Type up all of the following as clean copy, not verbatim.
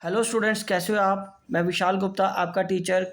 Hello students, कैसे हो आप। मैं विशाल गुप्ता, आपका टीचर।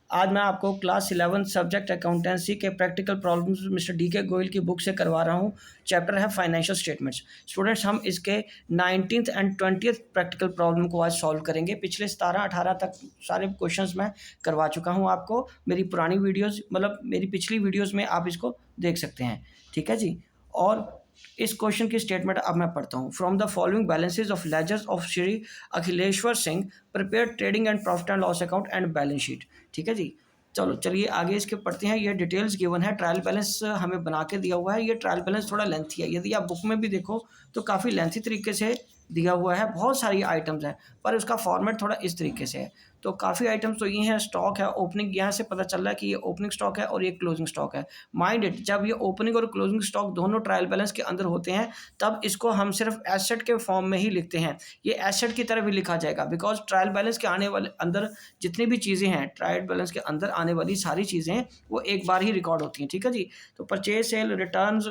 आज मैं आपको क्लास 11 सब्जेक्ट अकाउंटेंसी के प्रैक्टिकल प्रॉब्लम्स मिस्टर डी के गोयल की बुक से करवा रहा हूँ। चैप्टर है फाइनेंशियल स्टेटमेंट्स। स्टूडेंट्स, हम इसके 19th and 20th practical problem को आज सॉल्व करेंगे। पिछले 17-18 तक सारे क्वेश्चंस मैं करवा चुका हूँ आपको। मेरी पुरानी वीडियोज़ मतलब मेरी पिछली वीडियोज़ में आप इसको देख सकते हैं। ठीक है जी। और इस क्वेश्चन की स्टेटमेंट अब मैं पढ़ता हूँ। From the following balances of ledgers of Shri Akhileshwar Singh prepare trading and profit and loss account and balance sheet. ठीक है जी। चलो चलिए आगे इसके पढ़ते हैं। ये डिटेल्स गिवन है, ट्रायल बैलेंस हमें बना के दिया हुआ है। ये ट्रायल बैलेंस थोड़ा लेंथी है, यदि आप बुक में भी देखो तो काफ़ी लेंथी तरीके से दिया हुआ है। बहुत सारी आइटम्स हैं पर उसका फॉर्मेट थोड़ा इस तरीके से है। तो काफ़ी आइटम्स तो ये हैं। स्टॉक है, ओपनिंग, यहाँ से पता चल रहा है कि ये ओपनिंग स्टॉक है और ये क्लोजिंग स्टॉक है। माइंड इट, जब ये ओपनिंग और क्लोजिंग स्टॉक दोनों ट्रायल बैलेंस के अंदर होते हैं तब इसको हम सिर्फ एसेट के फॉर्म में ही लिखते हैं। ये एसेट की तरह भी लिखा जाएगा बिकॉज ट्रायल बैलेंस के आने वाले अंदर जितनी भी चीज़ें हैं, ट्रायल बैलेंस के अंदर आने वाली सारी चीज़ें वो एक बार ही रिकॉर्ड होती हैं। ठीक है जी। तो परचेज सेल रिटर्न्स,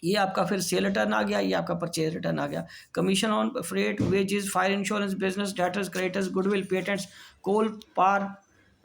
ये आपका फिर सेल रिटर्न आ गया, ये आपका परचेज रिटर्न आ गया। Commission on freight, wages, fire insurance, business debtors, creditors, goodwill, patents, coal, power,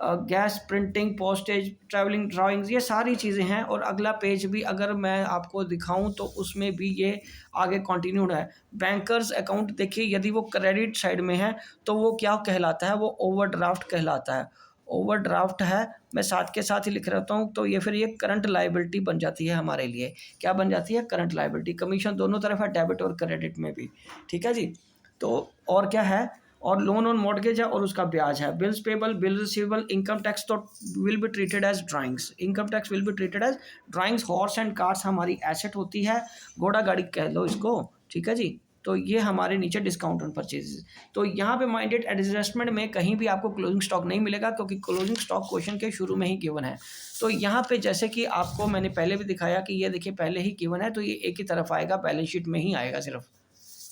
gas, printing, postage, travelling drawings, ये सारी चीज़ें हैं। और अगला पेज भी अगर मैं आपको दिखाऊं तो उसमें भी ये आगे कंटिन्यूड है। बैंकर्स अकाउंट देखिए, यदि वो क्रेडिट साइड में है तो वो क्या कहलाता है, वो ओवरड्राफ्ट कहलाता है। ओवरड्राफ्ट है, मैं साथ के साथ ही लिख रहता हूँ। तो ये फिर ये करंट लाइबिलिटी बन जाती है हमारे लिए। क्या बन जाती है? Current liability. कमीशन दोनों तरफ है, डेबिट और क्रेडिट में भी। ठीक है जी। तो और क्या है? और लोन ऑन मॉर्गेज है और उसका ब्याज है। Bills payable, bill receivable, income tax तो will be treated as drawings. Income tax will be treated as drawings. Horse and cars हमारी एसेट होती है, घोड़ा गाड़ी कह लो इसको। ठीक है जी। तो ये हमारे नीचे डिस्काउंट ऑन परचेजेस। तो यहाँ पे माइंडेड एडजस्टमेंट में कहीं भी आपको क्लोजिंग स्टॉक नहीं मिलेगा क्योंकि क्लोजिंग स्टॉक क्वेश्चन के शुरू में ही गिवन है। तो यहाँ पे जैसे कि आपको मैंने पहले भी दिखाया कि ये देखिए पहले ही गिवन है, तो ये एक ही तरफ आएगा, बैलेंस शीट में ही आएगा सिर्फ।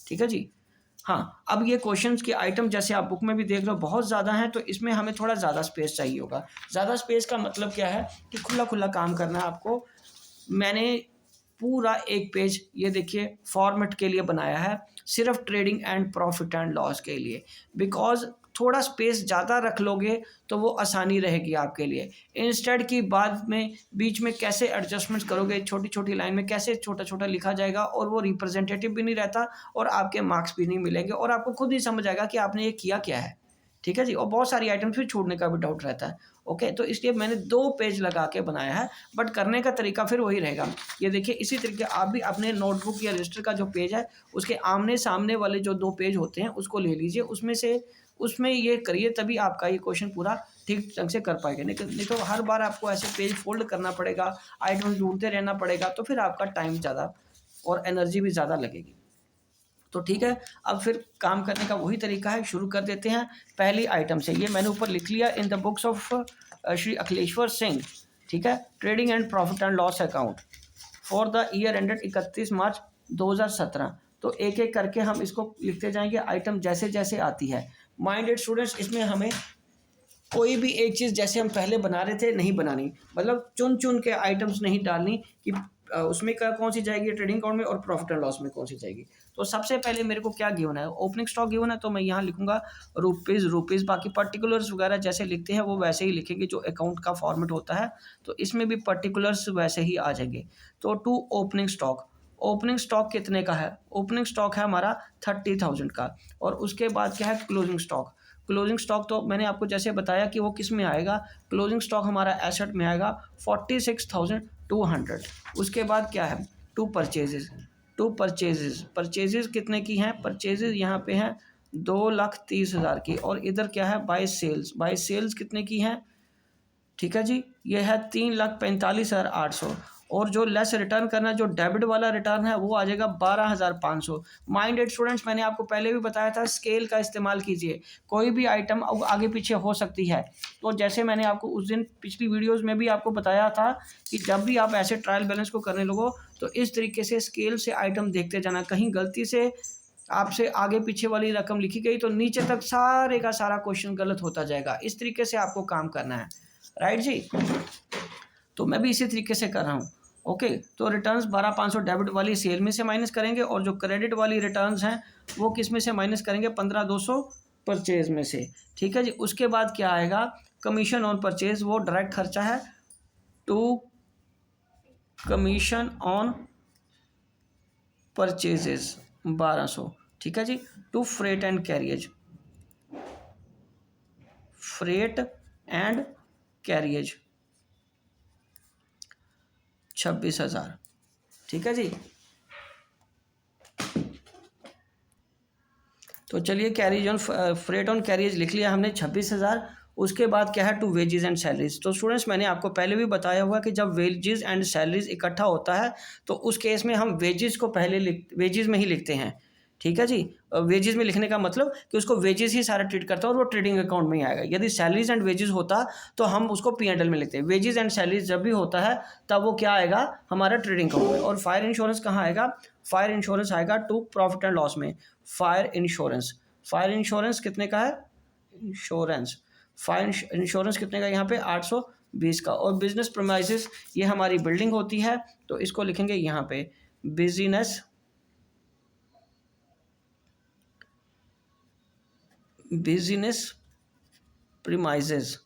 ठीक है जी। हाँ, अब ये क्वेश्चंस के आइटम जैसे आप बुक में भी देख रहे हो बहुत ज़्यादा हैं, तो इसमें हमें थोड़ा ज़्यादा स्पेस चाहिए होगा। ज़्यादा स्पेस का मतलब क्या है कि खुला खुला काम करना है आपको। मैंने पूरा एक पेज ये देखिए फॉर्मेट के लिए बनाया है, सिर्फ trading and profit and loss के लिए। बिकॉज थोड़ा स्पेस ज़्यादा रख लोगे तो वो आसानी रहेगी आपके लिए। इंस्टेड की बाद में बीच में कैसे एडजस्टमेंट्स करोगे, छोटी छोटी लाइन में कैसे छोटा छोटा लिखा जाएगा और वो रिप्रेजेंटेटिव भी नहीं रहता और आपके मार्क्स भी नहीं मिलेंगे और आपको खुद ही समझ आएगा कि आपने ये किया क्या है। ठीक है जी। और बहुत सारी आइटम्स भी छोड़ने का भी डाउट रहता है। ओके, तो इसलिए मैंने 2 पेज लगा के बनाया है, बट करने का तरीका फिर वही रहेगा। ये देखिए इसी तरीके आप भी अपने नोटबुक या रजिस्टर का जो पेज है उसके आमने सामने वाले जो 2 पेज होते हैं उसको ले लीजिए, उसमें ये करिए, तभी आपका ये क्वेश्चन पूरा ठीक ढंग से कर पाएंगे। नहीं तो हर बार आपको ऐसे पेज फोल्ड करना पड़ेगा, आइटम्स ढूंढते रहना पड़ेगा, तो फिर आपका टाइम ज़्यादा और एनर्जी भी ज़्यादा लगेगी। तो ठीक है, अब फिर काम करने का वही तरीका है, शुरू कर देते हैं पहली आइटम से। ये मैंने ऊपर लिख लिया, in the books of Shri Akhileshwar Singh. ठीक है, trading and profit and loss account for the year ended 31 मार्च 2017। तो एक एक करके हम इसको लिखते जाएंगे, आइटम जैसे जैसे आती है। माइंडेड स्टूडेंट्स, इसमें हमें कोई भी एक चीज़ जैसे हम पहले बना रहे थे नहीं बनानी, मतलब चुन चुन के आइटम्स नहीं डालनी कि उसमें कौन सी जाएगी ट्रेडिंग अकाउंट में और प्रॉफिट एंड लॉस में कौन सी जाएगी। तो सबसे पहले मेरे को क्या गिवन है, ओपनिंग स्टॉक गिवन है, तो मैं यहाँ लिखूंगा रुपीज़। बाकी पर्टिकुलर्स वगैरह जैसे लिखते हैं वो वैसे ही लिखेंगे जो अकाउंट का फॉर्मेट होता है, तो इसमें भी पर्टिकुलर्स वैसे ही आ जाएंगे। तो to opening stock, opening stock कितने का है? ओपनिंग स्टॉक है हमारा 30,000 का। और उसके बाद क्या है? Closing stock. क्लोजिंग स्टॉक तो मैंने आपको जैसे बताया कि वो किस में आएगा, क्लोजिंग स्टॉक हमारा एसेट में आएगा 46,200। उसके बाद क्या है? टू परचेजेस कितने की हैं? परचेजेस यहाँ पे हैं 2,30,000 की। और इधर क्या है? बाय सेल्स कितने की हैं? ठीक है जी, ये है 3,45,800। और जो लेस रिटर्न करना, जो डेबिट वाला रिटर्न है, वो आ जाएगा 12,500। माइंडेड स्टूडेंट्स, मैंने आपको पहले भी बताया था स्केल का इस्तेमाल कीजिए, कोई भी आइटम आगे पीछे हो सकती है। तो जैसे मैंने आपको उस दिन पिछली वीडियोस में भी आपको बताया था कि जब भी आप ऐसे ट्रायल बैलेंस को करने लगो तो इस तरीके से स्केल से आइटम देखते जाना। कहीं गलती से आपसे आगे पीछे वाली रकम लिखी गई तो नीचे तक सारे का सारा क्वेश्चन गलत होता जाएगा। इस तरीके से आपको काम करना है, राइट जी। तो मैं भी इसी तरीके से कर रहा हूँ। ओके, तो रिटर्न्स 12,500 डेबिट वाली सेल में से माइनस करेंगे और जो क्रेडिट वाली रिटर्न्स हैं वो किस में से माइनस करेंगे? 15,200 परचेज में से, ठीक है जी। उसके बाद क्या आएगा, कमीशन ऑन परचेज, वो डायरेक्ट खर्चा है, टू कमीशन ऑन परचेजेस 1200, ठीक है जी। To freight and carriage, freight and carriage 26,000, ठीक है जी। तो चलिए carriage on freight on carriage लिख लिया हमने 26,000। उसके बाद क्या है, टू वेजेस एंड सैलरीज। तो स्टूडेंट्स मैंने आपको पहले भी बताया हुआ कि जब वेजेस एंड सैलरीज इकट्ठा होता है तो उस केस में हम वेजेस को पहले वेजेस में ही लिखते हैं, ठीक है जी। वेजेस में लिखने का मतलब कि उसको वेजेस ही सारा ट्रीट करता है और वो ट्रेडिंग अकाउंट में ही आएगा। यदि सैलरीज एंड वेजेस होता तो हम उसको P&L में लिखते हैं। वेजेस एंड सैलरीज जब भी होता है तब वो क्या आएगा, हमारा ट्रेडिंग अकाउंट में। और फायर इंश्योरेंस कहाँ आएगा, फायर इंश्योरेंस आएगा टू प्रॉफिट एंड लॉस में। फायर इंश्योरेंस, फायर इंश्योरेंस कितने का है, इंश्योरेंस फायर इंश्योरेंस कितने का, यहाँ पे 820 का। और बिजनेस प्रीमाइसेस, ये हमारी बिल्डिंग होती है तो इसको लिखेंगे यहाँ पे बिजनेस प्रीमाइसेस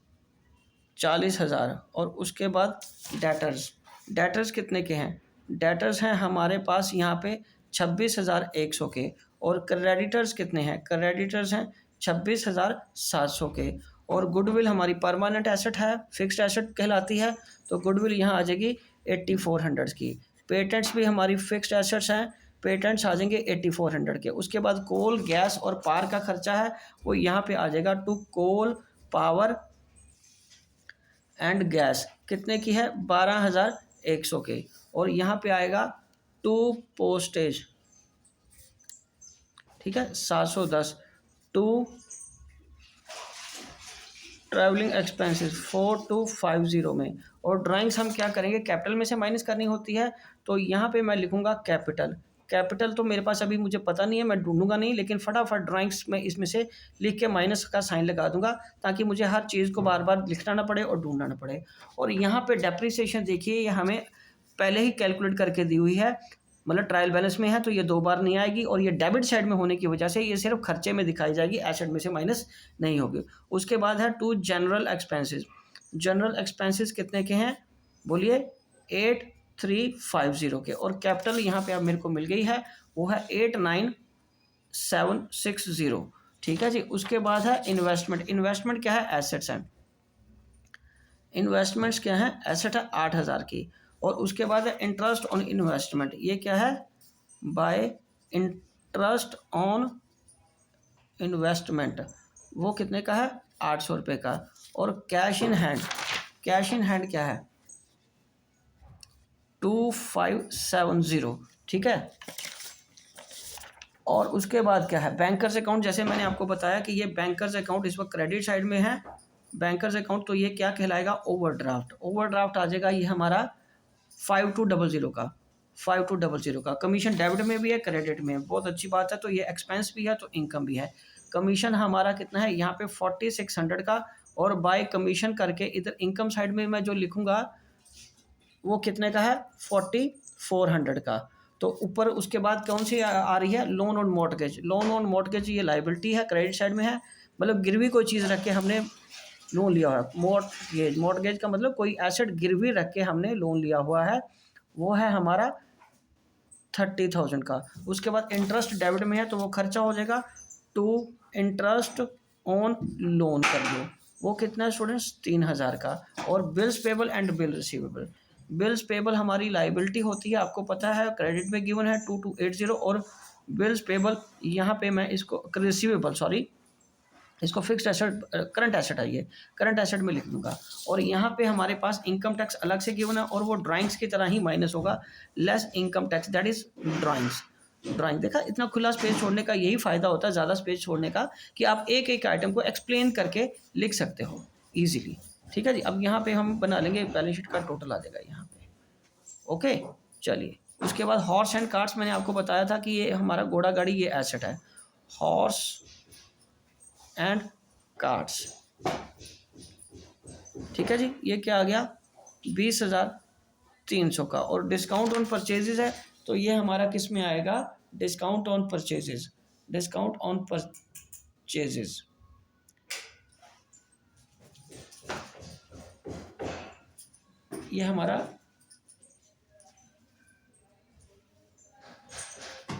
40,000। और उसके बाद डेटर्स, डेटर्स कितने के हैं, डेटर्स हैं हमारे पास यहाँ पे 26,100 के। और क्रेडिटर्स कितने हैं, क्रेडिटर्स हैं 26,700 के। और गुडविल हमारी परमानेंट एसेट है, फिक्स्ड एसेट कहलाती है, तो गुडविल यहाँ आ जाएगी 8400 की। पेटेंट्स भी हमारी फिक्स्ड एसेट्स हैं, पेटेंट्स आ जाएंगे 8400 के। उसके बाद कोल, गैस और पावर का खर्चा है वो यहाँ पे आ जाएगा to coal, power and gas, कितने की है, 12,100 के। और यहाँ पे आएगा टू पोस्टेज, ठीक है, 710। टू ट्रैवलिंग एक्सपेंसेस 4250 में। और ड्राइंग्स हम क्या करेंगे, कैपिटल में से माइनस करनी होती है, तो यहाँ पे मैं लिखूंगा कैपिटल। कैपिटल तो मेरे पास अभी मुझे पता नहीं है, मैं ढूंढूंगा नहीं, लेकिन फटाफट ड्राइंग्स में इसमें से लिख के माइनस का साइन लगा दूंगा ताकि मुझे हर चीज़ को बार बार लिखना ना पड़े और ढूंढना ना पड़े। और यहाँ पे डेप्रिसिएशन देखिए, ये हमें पहले ही कैलकुलेट करके दी हुई है, मतलब ट्रायल बैलेंस में है तो ये 2 बार नहीं आएगी। और ये डेबिट साइड में होने की वजह से ये सिर्फ खर्चे में दिखाई जाएगी, एसेट में से माइनस नहीं होगी। उसके बाद है to general expenses, general expenses कितने के हैं, बोलिए 8350 के। और कैपिटल यहाँ पे अब मेरे को मिल गई है, वो है 89760, ठीक है जी। उसके बाद है इन्वेस्टमेंट, इन्वेस्टमेंट क्या है, एसेट्स हैं, इन्वेस्टमेंट्स क्या है, एसेट है 8,000 की। और उसके बाद है इंटरेस्ट ऑन इन्वेस्टमेंट, ये क्या है, बाय इंटरेस्ट ऑन इन्वेस्टमेंट, वो कितने का है, 800 रुपये का। और cash in hand, cash in hand क्या है, 2570, ठीक है। और उसके बाद क्या है, बैंकर्स अकाउंट, जैसे मैंने आपको बताया कि ये बैंकर्स अकाउंट इस वक्त क्रेडिट साइड में है, बैंकर्स अकाउंट, तो ये क्या कहलाएगा, ओवरड्राफ्ट। ओवरड्राफ्ट आ जाएगा ये हमारा 5200 का, 5200 का। कमीशन डेबिट में भी है, क्रेडिट में, बहुत अच्छी बात है। तो ये एक्सपेंस भी है तो इनकम भी है। कमीशन हमारा कितना है यहाँ पे 4600 का। और बाय कमीशन करके इधर इनकम साइड में मैं जो लिखूंगा वो कितने का है, 4400 का। तो ऊपर उसके बाद कौन सी आ रही है, loan on mortgage, loan on mortgage ये लाइबिलिटी है, क्रेडिट साइड में है, मतलब गिरवी कोई चीज़ रख के हमने लोन लिया हुआ है। मॉर्टगेज, मॉर्टगेज का मतलब कोई एसेट गिरवी रख के हमने लोन लिया हुआ है, वो है हमारा 30,000 का। उसके बाद इंटरेस्ट डेबिट में है तो वो खर्चा हो जाएगा टू इंटरेस्ट ऑन लोन कर दो, वो कितना है स्टूडेंट्स, 3,000 का। और bills payable and bill receivable, bills payable हमारी लाइबिलिटी होती है, आपको पता है क्रेडिट में गिवन है 2280। और बिल्स पेबल यहाँ पे मैं इसको रिसीवेबल, सॉरी, इसको फिक्स्ड एसेट, करंट एसेट है, ये करंट एसेट में लिख दूंगा। और यहाँ पे हमारे पास इनकम टैक्स अलग से गिवन है और वो ड्राइंग्स की तरह ही माइनस होगा, less income tax, that is drawings. Drawing देखा, इतना खुला स्पेस छोड़ने का यही फायदा होता है, ज़्यादा स्पेस छोड़ने का, कि आप एक एक आइटम को एक्सप्लेन करके लिख सकते हो ईजिली, ठीक है जी। अब यहाँ पे हम बना लेंगे, बैलेंस शीट का टोटल आ जाएगा यहाँ पे, ओके। चलिए उसके बाद हॉर्स एंड कार्ट्स, मैंने आपको बताया था कि ये हमारा घोड़ा गाड़ी ये एसेट है, हॉर्स एंड कार्ड्स, ठीक है जी। ये क्या आ गया, 20,300 का। और डिस्काउंट ऑन परचेजेस है तो ये हमारा किस में आएगा, discount on purchases, discount on purchases, ये हमारा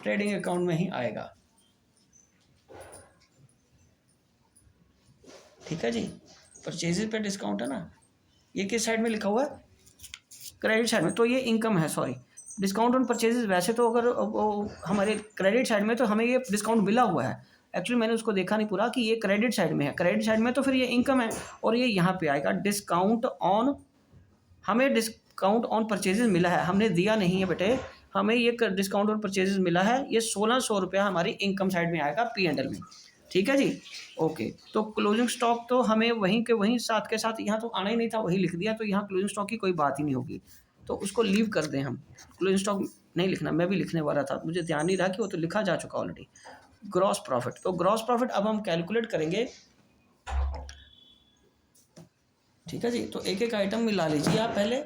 ट्रेडिंग अकाउंट में ही आएगा। ठीक है जी, परचेजेज पे डिस्काउंट है ना, ये किस साइड में लिखा हुआ है, क्रेडिट साइड में, तो ये इनकम है, सॉरी, डिस्काउंट ऑन परचेजेज। वैसे तो अगर वो हमारे क्रेडिट साइड में तो हमें ये डिस्काउंट मिला हुआ है, एक्चुअली मैंने उसको देखा नहीं पूरा कि ये क्रेडिट साइड में है, क्रेडिट साइड में तो फिर ये इनकम है, और ये यहाँ पे आएगा डिस्काउंट ऑन, हमें डिस्काउंट ऑन परचेजेज मिला है, हमने दिया नहीं है बेटे, हमें ये डिस्काउंट ऑन परचेजेज मिला है, ये 1600 रुपया हमारी इनकम साइड में आएगा P&L में। ठीक है जी, ओके। तो क्लोजिंग स्टॉक तो हमें वहीं के वहीं साथ के साथ, यहाँ तो आना ही नहीं था, वही लिख दिया, तो यहाँ क्लोजिंग स्टॉक की कोई बात ही नहीं होगी, तो उसको लीव कर दें हम, क्लोजिंग स्टॉक नहीं लिखना, मैं भी लिखने वाला था, मुझे ध्यान नहीं रहा कि वो तो लिखा जा चुका ऑलरेडी। ग्रॉस प्रॉफिट, तो ग्रॉस प्रॉफिट अब हम कैलकुलेट करेंगे। ठीक है जी, तो एक एक आइटम मिला लीजिए आप पहले।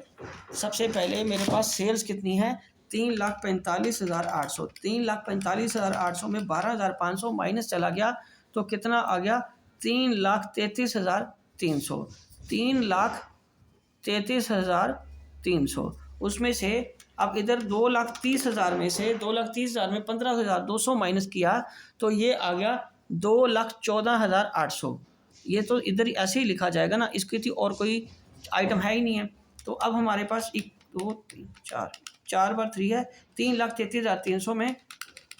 सबसे पहले मेरे पास सेल्स कितनी है, 3,45,800, 3,45,800 में 12,500 माइनस चला गया तो कितना आ गया, 3,33,300, 3,33,300। उसमें से अब इधर 2,30,000 में से 2,30,000 में 15,200 माइनस किया तो ये आ गया 2,14,800। ये तो इधर ऐसे ही लिखा जाएगा ना, इसकी थी और कोई आइटम है ही नहीं है। तो अब हमारे पास 1 2 3 4 4 बार 3 है, 3,33,300 में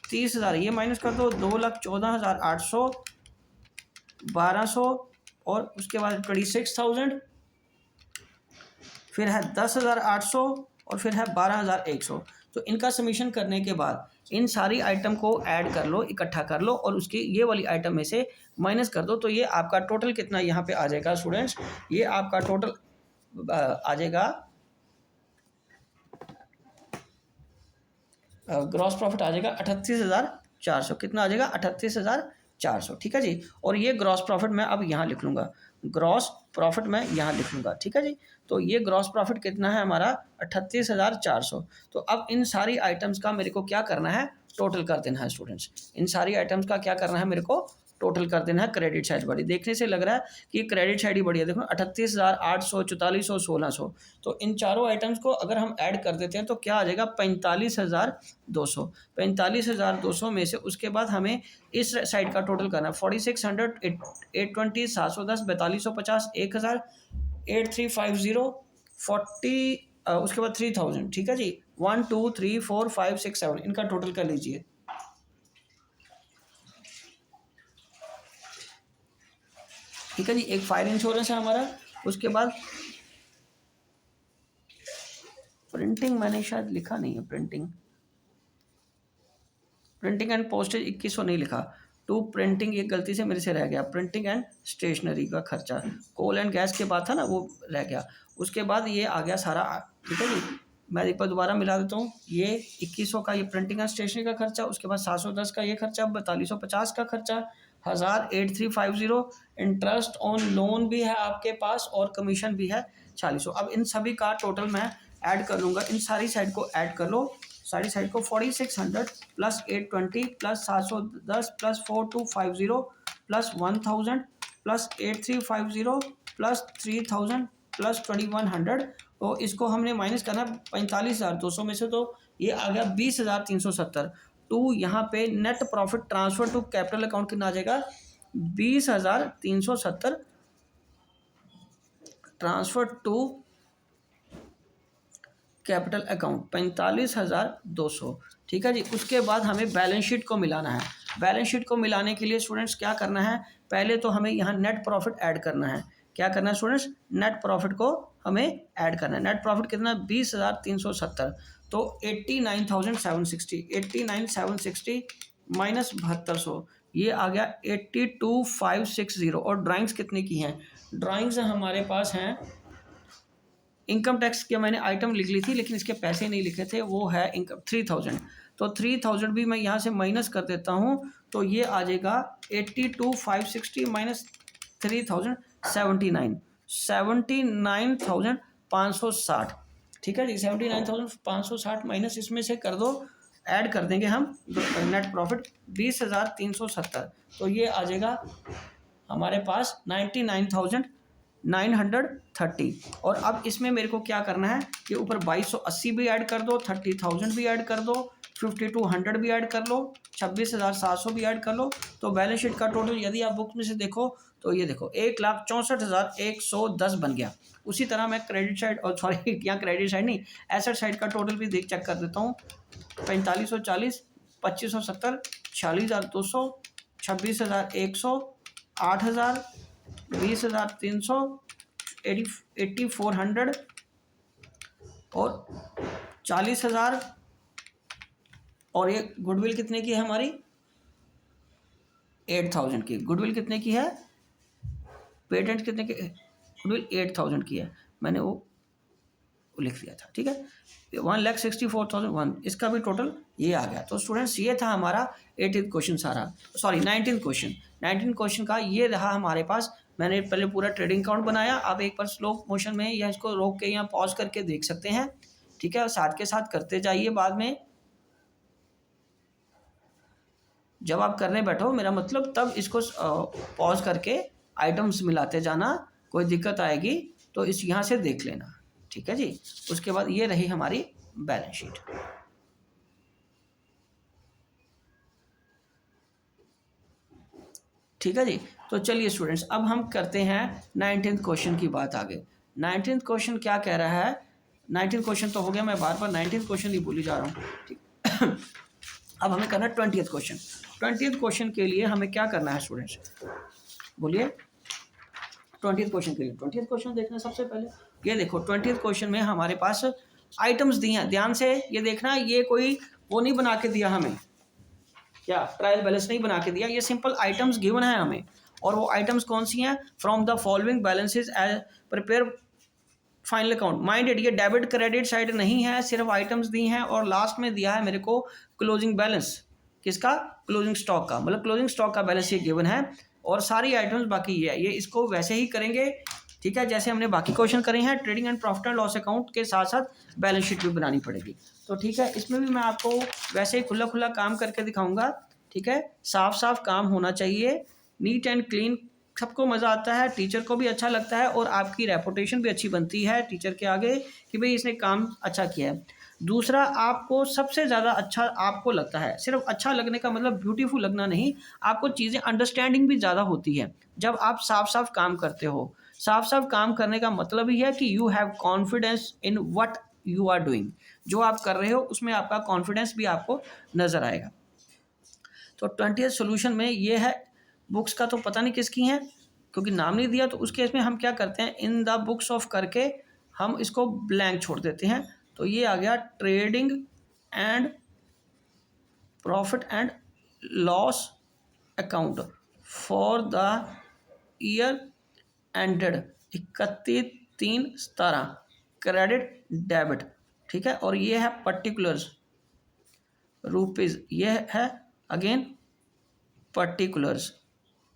30,000 ये माइनस कर दो, 2,14,800, 1,200 और उसके बाद 26,000, फिर है 10,800 और फिर है 12,100। तो इनका समीशन करने के बाद इन सारी आइटम को ऐड कर लो, इकट्ठा कर लो और उसकी ये वाली आइटम में से माइनस कर दो, तो ये आपका टोटल कितना यहाँ पे आ जाएगा स्टूडेंट्स, ये आपका टोटल आ जाएगा, ग्रॉस प्रॉफिट आ जाएगा 38,400। कितना आ जाएगा, 38,400। ठीक है जी, और ये ग्रॉस प्रॉफिट मैं अब यहाँ लिख लूँगा, ग्रॉस प्रॉफिट मैं यहाँ लिख लूँगा। ठीक है जी, तो ये ग्रॉस प्रॉफिट कितना है हमारा, 38,400। तो अब इन सारी आइटम्स का मेरे को क्या करना है, टोटल कर देना है स्टूडेंट्स, इन सारी आइटम्स का क्या करना है मेरे को, टोटल कर देना है। क्रेडिट साइड बड़ी, देखने से लग रहा है कि क्रेडिट साइड ही बड़ी है, देखो 38,800, 4400, 1600। तो इन चारों आइटम्स को अगर हम ऐड कर देते हैं तो क्या आ जाएगा, 45,200। 45,200 में से उसके बाद हमें इस साइड का टोटल करना है, 4600, 820, 710, 4250, 1000, 8350, 40, उसके बाद 3000। ठीक है जी, 1 2 3 4 5 6 7 इनका टोटल कर लीजिए। ठीक है जी, एक फायर इंश्योरेंस है हमारा, उसके बाद प्रिंटिंग मैंने शायद लिखा नहीं है, प्रिंटिंग एंड पोस्टेज 2100 नहीं लिखा, टू प्रिंटिंग, ये गलती से मेरे से रह गया, प्रिंटिंग एंड स्टेशनरी का खर्चा, कोल एंड गैस के बाद था ना वो रह गया, उसके बाद ये आ गया सारा। ठीक है जी, मैं एक बार दोबारा मिला देता हूँ, ये 2100 का ये प्रिंटिंग एंड स्टेशनरी का खर्चा, उसके बाद 710 का ये खर्चा, 4250 का खर्चा, 1000, 8350, इंटरेस्ट ऑन लोन भी है आपके पास और कमीशन भी है 4600। अब इन सभी का टोटल मैं ऐड कर लूँगा, इन सारी साइड को ऐड कर लो, सारी साइड को 4600 plus 820 plus 710 plus 4250 plus 1000 plus 8350 plus 3000 plus 2100। तो इसको हमने माइनस करना 45,200 में से, तो ये आ गया 20,370। टू यहाँ पे net profit transfer to capital account कितना आ जाएगा, 20,370 ट्रांसफर टू कैपिटल अकाउंट 45,200। ठीक है जी, उसके बाद हमें बैलेंस शीट को मिलाना है। बैलेंस शीट को मिलाने के लिए स्टूडेंट्स क्या करना है, पहले तो हमें यहाँ नेट प्रॉफिट ऐड करना है। क्या करना है स्टूडेंट्स, नेट प्रॉफिट को हमें ऐड करना है। नेट प्रॉफिट कितना, 20,370, तो 89,760, 89,760 माइनस 7200, ये आ गया 82,560। और ड्राइंग्स कितने की हैं, ड्राइंग्स हमारे पास हैं, इनकम टैक्स के मैंने आइटम लिख ली थी लेकिन इसके पैसे नहीं लिखे थे, वो है इनकम 3000। तो 3000 भी मैं यहाँ से माइनस कर देता हूँ, तो ये आ जाएगा 82,560 माइनस 3000, 79,560। ठीक है जी, 79,560 माइनस इसमें से कर दो, ऐड कर देंगे हम नेट प्रॉफिट 20,370। तो ये आ जाएगा हमारे पास 99,000 930। और अब इसमें मेरे को क्या करना है कि ऊपर 2280 भी ऐड कर दो, 30,000 भी ऐड कर दो, 5200 भी ऐड कर लो, 26,700 भी ऐड कर लो। तो बैलेंस शीट का टोटल यदि आप बुक में से देखो तो ये देखो 1,64,110 बन गया। उसी तरह मैं क्रेडिट साइड और सॉरी यहाँ क्रेडिट साइड नहीं, एसेट साइड का टोटल भी चेक कर देता हूँ। 4540, 2570, 46,200, 26,100, 8,000, 20,300, 8,400 और 40,000। और ये गुडविल कितने की है हमारी? 8,000 की। गुडविल कितने की है? पेटेंट कितने की? गुडविल 8,000 की है। मैंने वो लिख दिया था, ठीक है। 1,64,001 इसका भी टोटल ये आ गया। तो स्टूडेंट्स ये था हमारा 18th क्वेश्चन सारा, sorry 19th question. 19th question का ये रहा हमारे पास। मैंने पहले पूरा ट्रेडिंग अकाउंट बनाया। आप एक बार स्लो मोशन में या इसको रोक के या पॉज करके देख सकते हैं, ठीक है। और साथ के साथ करते जाइए। बाद में जब आप करने बैठो, मेरा मतलब तब इसको पॉज करके आइटम्स मिलाते जाना। कोई दिक्कत आएगी तो इस यहाँ से देख लेना, ठीक है जी। उसके बाद ये रही हमारी बैलेंस शीट। ठीक है जी। तो चलिए स्टूडेंट्स, अब हम करते हैं 19th क्वेश्चन की बात आगे। 19th क्वेश्चन क्या कह रहा है? 19th क्वेश्चन तो हो गया, मैं बार बार 19th क्वेश्चन ही बोली जा रहा हूँ, ठीक। अब हमें करना है 20th क्वेश्चन। 20th क्वेश्चन के लिए हमें क्या करना है स्टूडेंट्स? बोलिए। 20th क्वेश्चन के लिए 20th क्वेश्चन देखना सबसे पहले। ये देखो 20th क्वेश्चन में हमारे पास आइटम्स दिए हैं। ध्यान से ये देखना, ये कोई वो नहीं बना के दिया हमें, क्या ट्रायल बैलेंस नहीं बना के दिया। ये सिंपल आइटम्स गिवन है हमें। और वो आइटम्स कौन सी हैं? From the following balances as prepare final account. Minded, ये डेबिट क्रेडिट साइड नहीं है, सिर्फ आइटम्स दी हैं। और लास्ट में दिया है मेरे को क्लोजिंग बैलेंस। किसका? क्लोजिंग स्टॉक का, मतलब क्लोजिंग स्टॉक का बैलेंस ये गिवन है। और सारी आइटम्स बाकी ये है, ये इसको वैसे ही करेंगे, ठीक है, जैसे हमने बाकी क्वेश्चन करे हैं। Trading and profit and loss account के साथ साथ बैलेंस शीट भी बनानी पड़ेगी। तो ठीक है, इसमें भी मैं आपको वैसे ही खुला खुला काम करके दिखाऊंगा, ठीक है। साफ साफ काम होना चाहिए, नीट एंड क्लीन। सबको मज़ा आता है, टीचर को भी अच्छा लगता है और आपकी रेपुटेशन भी अच्छी बनती है टीचर के आगे कि भाई इसने काम अच्छा किया है। दूसरा, आपको सबसे ज़्यादा अच्छा आपको लगता है। सिर्फ अच्छा लगने का मतलब ब्यूटीफुल लगना नहीं, आपको चीज़ें अंडरस्टैंडिंग भी ज़्यादा होती है जब आप साफ साफ काम करते हो। साफ साफ काम करने का मतलब ही है कि you have confidence in what you are doing. जो आप कर रहे हो उसमें आपका कॉन्फिडेंस भी आपको नज़र आएगा। तो 20th सोल्यूशन में ये है। बुक्स का तो पता नहीं किसकी हैं, क्योंकि नाम नहीं दिया। तो उस केस में हम क्या करते हैं, इन द बुक्स ऑफ करके हम इसको ब्लैंक छोड़ देते हैं। तो ये आ गया trading and profit and loss account for the year ended 31/3/17 credit debit, ठीक है। और ये है पर्टिकुलर्स रुपीज़, ये है अगेन पर्टिकुलर्स,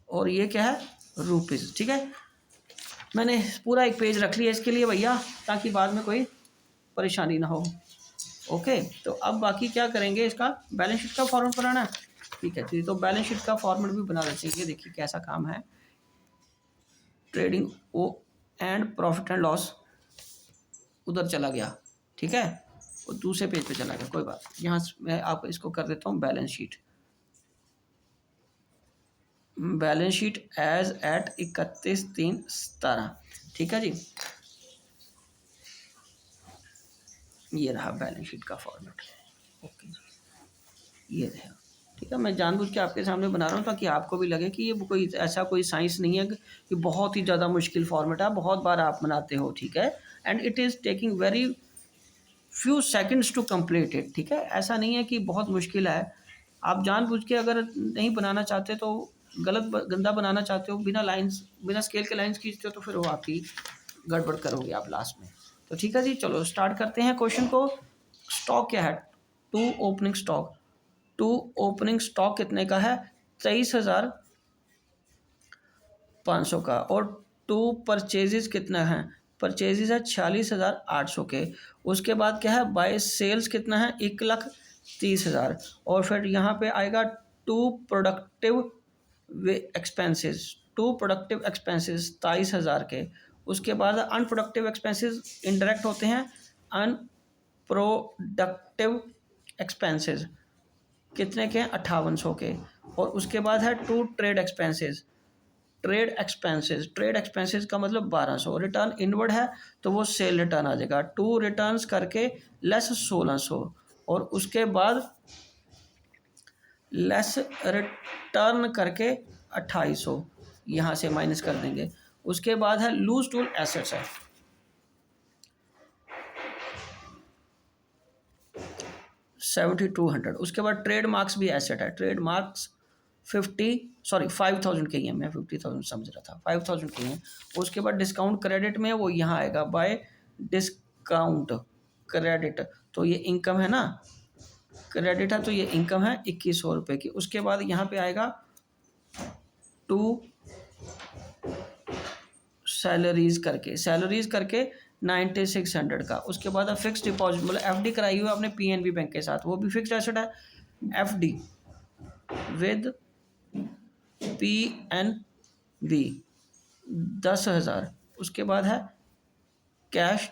और ये क्या है? रुपीज़, ठीक है। मैंने पूरा एक पेज रख लिया इसके लिए भैया, ताकि बाद में कोई परेशानी ना हो। ओके, तो अब बाकी क्या करेंगे, इसका बैलेंस शीट का फॉर्मेट बनाना है, ठीक है। तो बैलेंस शीट का फॉर्मेट भी बना देते हैं। ये देखिए कैसा काम है। ट्रेडिंग ओ एंड प्रॉफिट एंड लॉस उधर चला गया, ठीक है, वो दूसरे पेज पे चला गया, कोई बात। यहाँ मैं आपको इसको कर देता हूँ balance sheet. Balance sheet as at 31/3/17, ठीक है जी। ये रहा बैलेंस शीट का फॉर्मेट। ओके, ये रहा, ठीक है। मैं जानबूझ के आपके सामने बना रहा हूँ ताकि आपको भी लगे कि ये कोई ऐसा कोई साइंस नहीं है कि बहुत ही ज़्यादा मुश्किल फॉर्मेट है, बहुत बार आप बनाते हो, ठीक है। And it is taking very few seconds to complete it, ठीक है। ऐसा नहीं है कि बहुत मुश्किल है। आप जानबूझ के अगर नहीं बनाना चाहते तो गंदा बनाना चाहते हो, बिना लाइंस बिना स्केल के लाइंस खींचते हो, तो फिर वो आपकी गड़बड़ करोगे आप लास्ट में। तो ठीक है जी, चलो स्टार्ट करते हैं क्वेश्चन को। स्टॉक क्या है? To opening stock. To opening stock कितने का है? 23,500 का। और टू परचेजेस कितना है? परचेजेस है 46,800 के। उसके बाद क्या है? बाय सेल्स कितना है? 1,30,000। और फिर यहाँ पे आएगा to productive expenses. To productive expenses 27,000 के। उसके बाद अनप्रोडक्टिव एक्सपेंसेस इनडायरेक्ट होते हैं, अनप्रोडक्टिव एक्सपेंसेस कितने के हैं 5800 के। और उसके बाद है to trade expenses, trade expenses का मतलब 1200। रिटर्न इनवर्ड है तो वो सेल रिटर्न आ जाएगा, टू रिटर्न्स करके लेस 1600, और उसके बाद लेस रिटर्न करके 2800 यहाँ से माइनस कर देंगे। उसके बाद है लूज टूल एसेट्स है 7200। उसके बाद ट्रेड मार्क्स भी एसेट है, ट्रेड मार्क्स 5000 के ही हैं, मैं 50,000 समझ रहा था, 5000 के ही हैं। उसके बाद डिस्काउंट क्रेडिट में वो यहाँ आएगा बाय डिस्काउंट क्रेडिट, तो ये इनकम है ना, क्रेडिट है तो ये इनकम है 2100 रुपये की। उसके बाद यहाँ पे आएगा टू सैलरीज करके 9600 का। उसके बाद फिक्स डिपॉजिट मतलब एफडी कराई हुई है आपने पीएनबी बैंक के साथ, वो भी फिक्स्ड एसेट है, एफडी विद पीएनबी 10,000। उसके बाद है कैश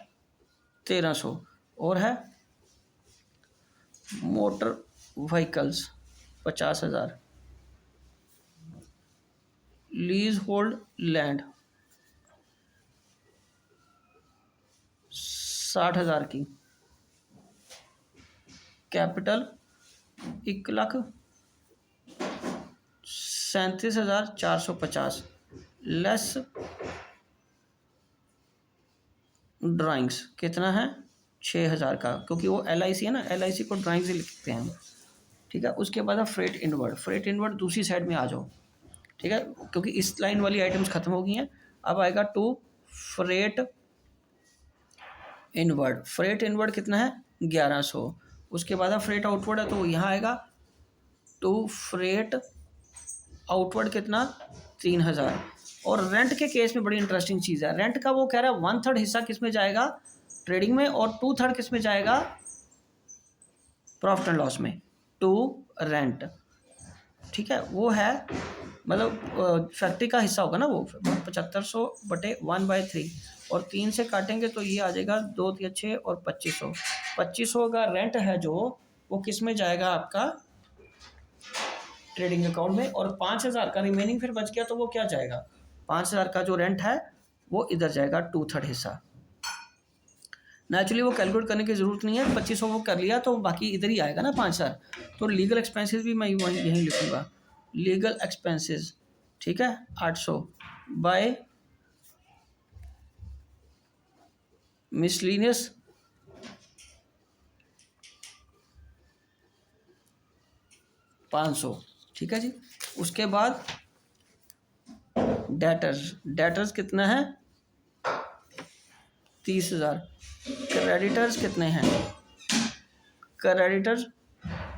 1300 और है motor vehicles 50,000, lease hold land 60,000 की, कैपिटल 1,37,450 लेस ड्राइंग्स कितना है 6,000 का, क्योंकि वो LIC है ना, LIC को ड्राइंग्स ही लिखते हैं हम, ठीक है। उसके बाद है फ्रेट इनवर्ड दूसरी साइड में आ जाओ, ठीक है, क्योंकि इस लाइन वाली आइटम्स खत्म हो गई हैं। अब आएगा टू फ्रेट इनवर्ड कितना है 1100। उसके बाद फ्रेट आउटवर्ड है तो यहाँ आएगा टू फ्रेट आउटवर्ड कितना 3000। और रेंट के केस में बड़ी इंटरेस्टिंग चीज़ है, रेंट का वो कह रहा है 1/3 हिस्सा किस में जाएगा ट्रेडिंग में और 2/3 किस में जाएगा प्रॉफिट एंड लॉस में, टू रेंट, ठीक है। वो है मतलब फैक्ट्री का हिस्सा होगा ना वो 7500 बटे 1/3, और 3 से काटेंगे तो ये आ जाएगा 2 3 6 और 2500 का रेंट है जो वो किस में जाएगा आपका ट्रेडिंग अकाउंट में, और 5000 का रिमेनिंग फिर बच गया तो वो क्या जाएगा 5000 का जो रेंट है वो इधर जाएगा 2/3 हिस्सा। नेचुरली वो कैलकुलेट करने की ज़रूरत नहीं है, 2500 वो कर लिया तो बाकी इधर ही आएगा ना 5000। तो लीगल एक्सपेंसेस भी मैं यहीं लिखूँगा, लीगल एक्सपेंसेस, ठीक है 800 बाय मिसलिनियस 500, ठीक है जी। उसके बाद डेटर्स कितना है 30,000। क्रेडिटर्स कितने हैं, क्रेडिटर्स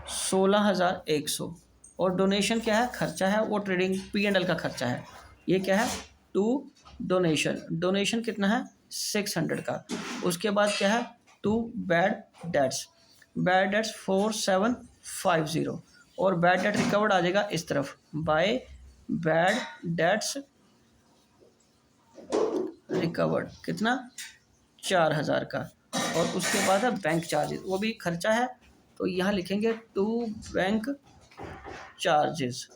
16,100। और डोनेशन क्या है खर्चा है, वो ट्रेडिंग P&L का खर्चा है, ये क्या है टू डोनेशन कितना है 600 का। उसके बाद क्या है टू बैड डेट्स 4750, और बैड डेट रिकवर्ड आ जाएगा इस तरफ बाय बैड डेट्स रिकवर्ड कितना 4000 का। और उसके बाद है बैंक चार्जेस, वो भी खर्चा है तो यहाँ लिखेंगे to bank charges.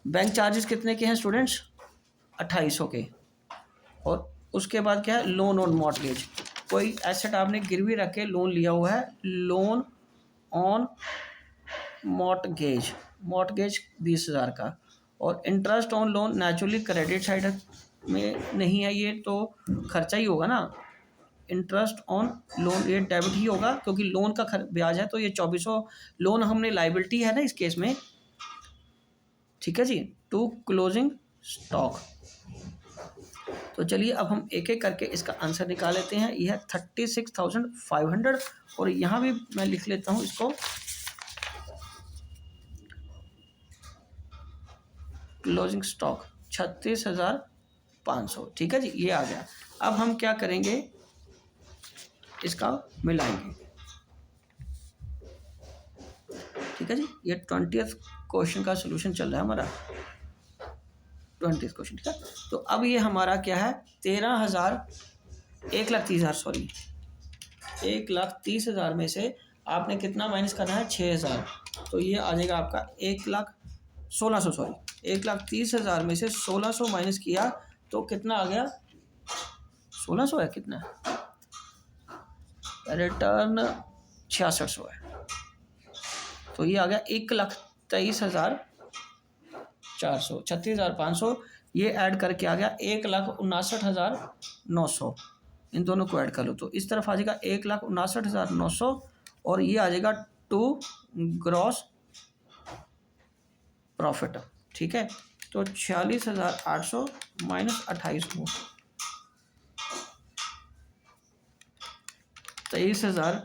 Bank charges कितने के हैं स्टूडेंट्स 2800 के। और उसके बाद क्या है लोन ऑन मॉर्टगेज, कोई एसेट आपने गिरवी रख के लोन लिया हुआ है, लोन ऑन मॉर्टगेज 20,000 का। और interest on loan naturally credit side में नहीं है, ये तो खर्चा ही होगा ना, इंटरेस्ट ऑन लोन ये डेबिट ही होगा क्योंकि लोन का ब्याज है, तो ये 2400 लोन हमने लाइबिलिटी है ना इस केस में, ठीक है जी। टू क्लोजिंग स्टॉक, तो चलिए अब हम एक एक करके इसका आंसर निकाल लेते हैं। यह है 36,500, और यहाँ भी मैं लिख लेता हूँ इसको क्लोजिंग स्टॉक 36,500, ठीक है जी, ये आ गया। अब हम क्या करेंगे इसका मिलाएंगे, ठीक है जी। ये 20th क्वेश्चन का सलूशन चल रहा है हमारा। 20 क्वेश्चन, ठीक है। तो अब ये हमारा क्या है, 1,30,000 सॉरी 1,30,000 में से आपने कितना माइनस करना है, 6,000। तो ये आ जाएगा आपका 1,16,000 सॉरी 1,30,000 में से 1,600 माइनस किया तो कितना आ गया, 1,600 है, कितना रिटर्न 6,600 है। तो ये आ गया 1,23,400 36,500, ये ऐड करके आ गया 1,59,900। इन दोनों को ऐड कर लो तो इस तरफ आ जाएगा 1,59,900 और ये आ जाएगा टू ग्रॉस प्रॉफिट, ठीक है। तो 46,800 माइनस 2800, 23,000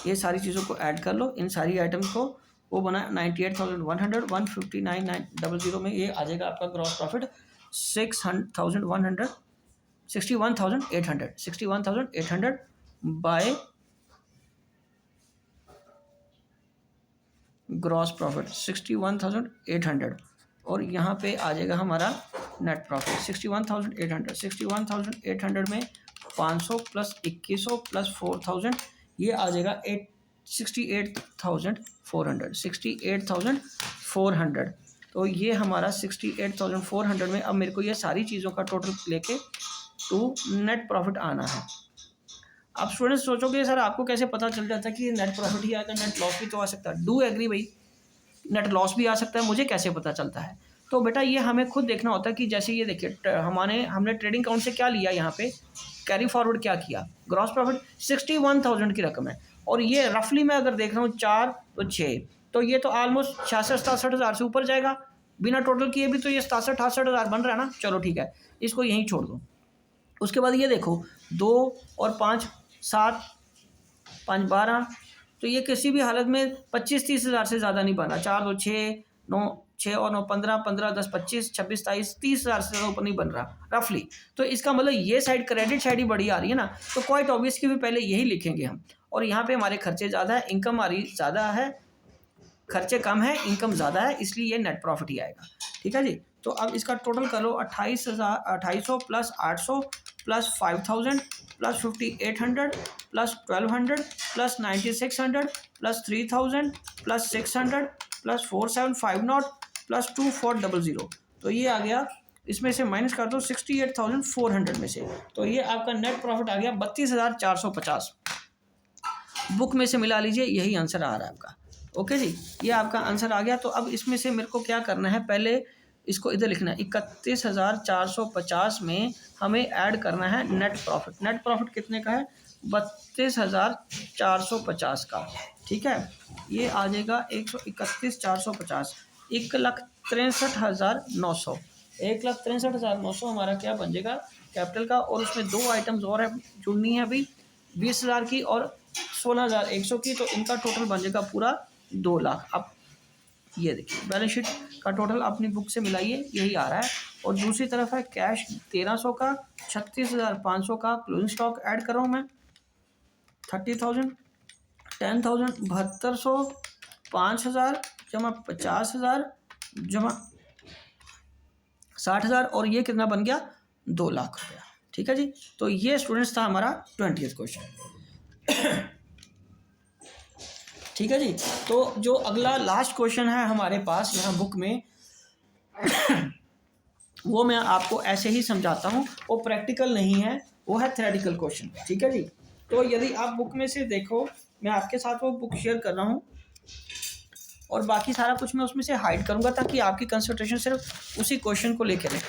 ये सारी चीज़ों को ऐड कर लो, इन सारी आइटम्स को, वो बना 98,100 159,900 में ये आ जाएगा आपका gross profit 61,800 by gross profit 61,800 और यहाँ पे आ जाएगा हमारा नेट प्रॉफिट 61,800 में 500 प्लस 2100 प्लस 4,000 ये आ जाएगा 68,400। तो ये हमारा 68,400 में अब मेरे को ये सारी चीज़ों का टोटल लेके टू नेट प्रॉफिट आना है। अब स्टूडेंट्स सोचोगे सर आपको कैसे पता चल जाता है कि नेट प्रॉफिट ही आएगा, नेट लॉस भी तो आ सकता है। डू एग्री भाई, नेट लॉस भी आ सकता है, मुझे कैसे पता चलता है? तो बेटा ये हमें खुद देखना होता है कि जैसे ये देखिए हमने ट्रेडिंग अकाउंट से क्या लिया, यहाँ पे कैरी फॉरवर्ड क्या किया, ग्रॉस प्रॉफिट 61,000 की रकम है और ये रफली मैं अगर देख रहा हूँ 4 तो 6, तो ये तो ऑलमोस्ट 66-67 से ऊपर जाएगा बिना टोटल किए भी, तो ये 67-68 बन रहा है ना। चलो ठीक है, इसको यहीं छोड़ दो। उसके बाद ये देखो 2 और 5 7 5 12, तो ये किसी भी हालत में 25-30 से ज़्यादा नहीं बना। 4 2 6 9 6 और 9 15 15 10 25 26 27 30,000 से ज़्यादा ऊपर नहीं बन रहा रफली। तो इसका मतलब ये साइड क्रेडिट साइड ही बड़ी आ रही है ना, तो क्वाइट ऑब्वियस कि भी पहले यही लिखेंगे हम। और यहाँ पे हमारे खर्चे ज़्यादा है, इनकम हमारी ज़्यादा है, खर्चे कम है, इनकम ज़्यादा है, इसलिए ये नेट प्रॉफिट ही आएगा, ठीक है जी। तो अब इसका टोटल करो 28,000 plus 800 plus 5,000 plus 5,800 plus 1,200 plus 9,600 plus 3,000 plus 600 plus 4,750 plus 2,400। तो ये आ गया, इसमें से माइनस कर दो 68,400 में से, तो ये आपका नेट प्रॉफिट आ गया 32,450। बुक में से मिला लीजिए, यही आंसर आ रहा है आपका। ओके जी, ये आपका आंसर आ गया। तो अब इसमें से मेरे को क्या करना है, पहले इसको इधर लिखना है 31,450 में हमें ऐड करना है नेट प्रॉफिट। नेट प्रॉफिट कितने का है, 32,450 का, ठीक है। ये आ जाएगा 131,450, 1,63,900, 1,63,900 हमारा क्या बन जाएगा कैपिटल का। और उसमें 2 आइटम्स और है जुड़नी है अभी, 20,000 की और 16,100 की, तो इनका टोटल बन जाएगा पूरा 2 लाख। अब ये देखिए बैलेंस शीट का टोटल अपनी बुक से मिलाइए, यही आ रहा है। और दूसरी तरफ है कैश 1,300 का, 36,500 का क्लोजिंग स्टॉक ऐड कर रहा हूँ मैं 30,000, 10,000 7200, 5,000 जमा 50,000 जमा 60,000 और ये कितना बन गया 2 लाख रुपया, ठीक है जी। तो ये स्टूडेंट्स था हमारा 20th क्वेश्चन, ठीक है जी। तो जो अगला लास्ट क्वेश्चन है हमारे पास यहाँ बुक में वो मैं आपको ऐसे ही समझाता हूँ, वो प्रैक्टिकल नहीं है, वो है थ्योरेटिकल क्वेश्चन, ठीक है जी। तो यदि आप बुक में से देखो, मैं आपके साथ वो बुक शेयर कर रहा हूँ और बाकी सारा कुछ मैं उसमें से हाइड करूँगा ताकि आपकी कंसंट्रेशन सिर्फ उसी क्वेश्चन को लेकर रहे।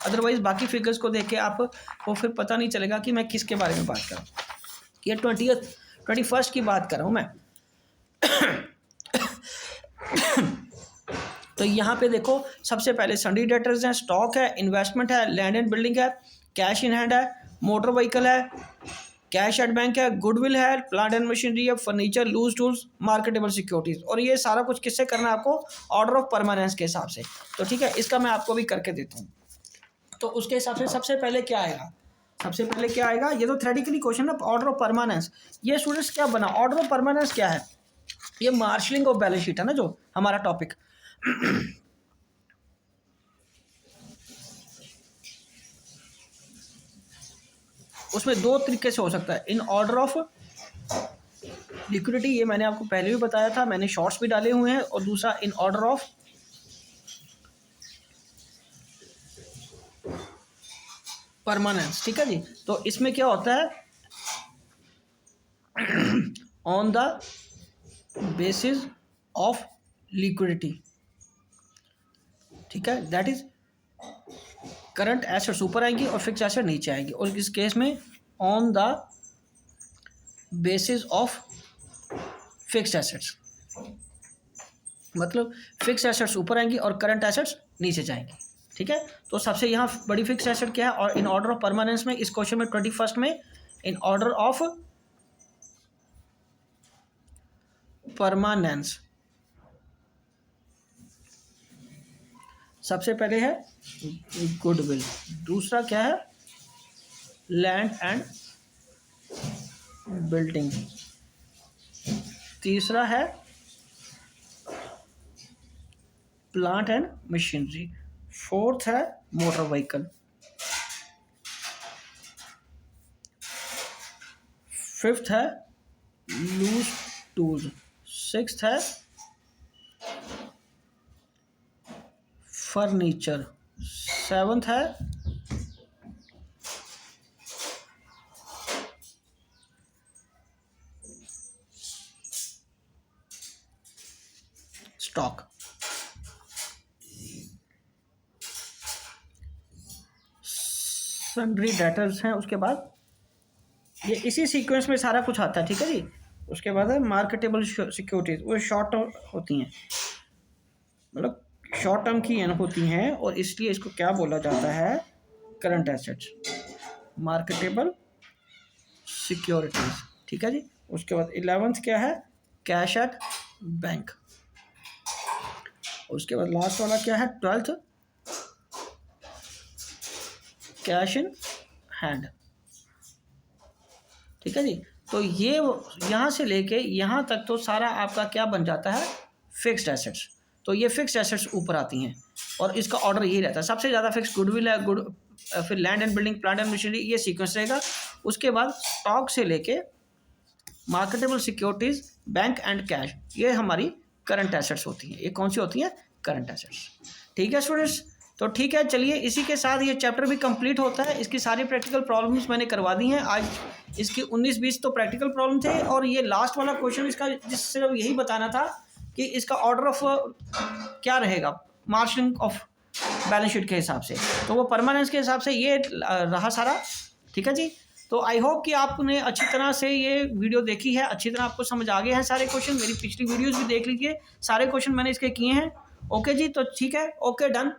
अदरवाइज बाकी फिगर्स को देख के आपको फिर पता नहीं चलेगा कि मैं किसके बारे में बात कर रहा हूँ। ये 21st की बात कर रहा हूँ मैं। तो यहाँ पे देखो सबसे पहले सन्डी डेटर्स हैं, स्टॉक है, इन्वेस्टमेंट है, लैंड एंड बिल्डिंग है, कैश इन हैंड है, मोटर व्हीकल है, कैश एट बैंक है, गुडविल है, प्लांट एंड मशीनरी है, furniture, loose tools, marketable securities. और ये सारा कुछ किससे करना है आपको, ऑर्डर ऑफ परमानेंस के हिसाब से। तो ठीक है, इसका मैं आपको भी करके देता हूँ। तो उसके हिसाब से सबसे पहले क्या आएगा, सबसे पहले क्या आएगा, ये तो थ्योरेटिकली क्वेश्चन है, ऑर्डर ऑफ परमानेंस। ये स्टूडेंट्स क्या बना, ऑर्डर ऑफ परमानेंस क्या है, ये मार्शलिंग ऑफ बैलेंस शीट है ना जो हमारा टॉपिक। उसमें दो तरीके से हो सकता है, इन ऑर्डर ऑफ लिक्विडिटी, ये मैंने आपको पहले भी बताया था, मैंने शॉर्ट्स भी डाले हुए हैं, और दूसरा इन ऑर्डर ऑफ परमानेंस। ठीक है जी। तो इसमें क्या होता है, on the basis of liquidity. ठीक है, दैट इज करंट एसेट्स ऊपर आएंगी और फिक्स एसेट नीचे आएंगी, और इस केस में on the basis of fix assets, मतलब फिक्स एसेट्स ऊपर आएंगी और करंट एसेट्स नीचे जाएंगी। ठीक है, तो सबसे यहाँ बड़ी फिक्स एसेट क्या है, और इन ऑर्डर ऑफ परमानेंस में इस क्वेश्चन में 21st में इन ऑर्डर ऑफ परमानेंस सबसे पहले है गुडविल, दूसरा क्या है लैंड एंड बिल्डिंग, तीसरा है प्लांट एंड मशीनरी, फोर्थ है मोटर व्हीकल, फिफ्थ है लूज टूल्स, सिक्स्थ है फर्नीचर, सेवंथ है स्टॉक। सन्ड्री डेटर्स हैं, उसके बाद ये इसी सीक्वेंस में सारा कुछ आता है। ठीक है जी। उसके बाद है मार्केटेबल सिक्योरिटीज, वो शॉर्ट होती हैं, मतलब शॉर्ट टर्म की होती हैं, और इसलिए इसको क्या बोला जाता है, करंट एसेट्स, मार्केटेबल सिक्योरिटीज। ठीक है जी। उसके बाद 11th क्या है, कैश एट बैंक। उसके बाद लास्ट वाला क्या है, 12th कैश इन हैंड। ठीक है जी। तो ये यहाँ से लेके यहाँ तक तो सारा आपका क्या बन जाता है, फिक्स्ड एसेट्स। तो ये फिक्स्ड एसेट्स ऊपर आती हैं, और इसका ऑर्डर यही रहता है, सबसे ज़्यादा फिक्स गुडविल है, फिर land and building, plant and machinery, ये सीक्वेंस रहेगा। उसके बाद स्टॉक से लेके marketable securities, bank and cash, ये हमारी करंट एसेट्स होती हैं। ये कौन सी होती हैं, करंट एसेट्स। ठीक है स्टूडेंट्स, तो ठीक है, चलिए इसी के साथ ये चैप्टर भी कंप्लीट होता है। इसकी सारी प्रैक्टिकल प्रॉब्लम्स मैंने करवा दी हैं आज। इसकी 19-20 तो प्रैक्टिकल प्रॉब्लम थे, और ये लास्ट वाला क्वेश्चन इसका, जिससे यही बताना था कि इसका ऑर्डर ऑफ क्या रहेगा मार्शलिंग ऑफ बैलेंस शीट के हिसाब से, तो वो परमानेंस के हिसाब से ये रहा सारा। ठीक है जी। तो आई होप कि आपने अच्छी तरह से ये वीडियो देखी है, अच्छी तरह आपको समझ आ गए हैं सारे क्वेश्चन। मेरी पिछली वीडियोज़ भी देख लीजिए, सारे क्वेश्चन मैंने इसके किए हैं। ओके जी, तो ठीक है, ओके डन।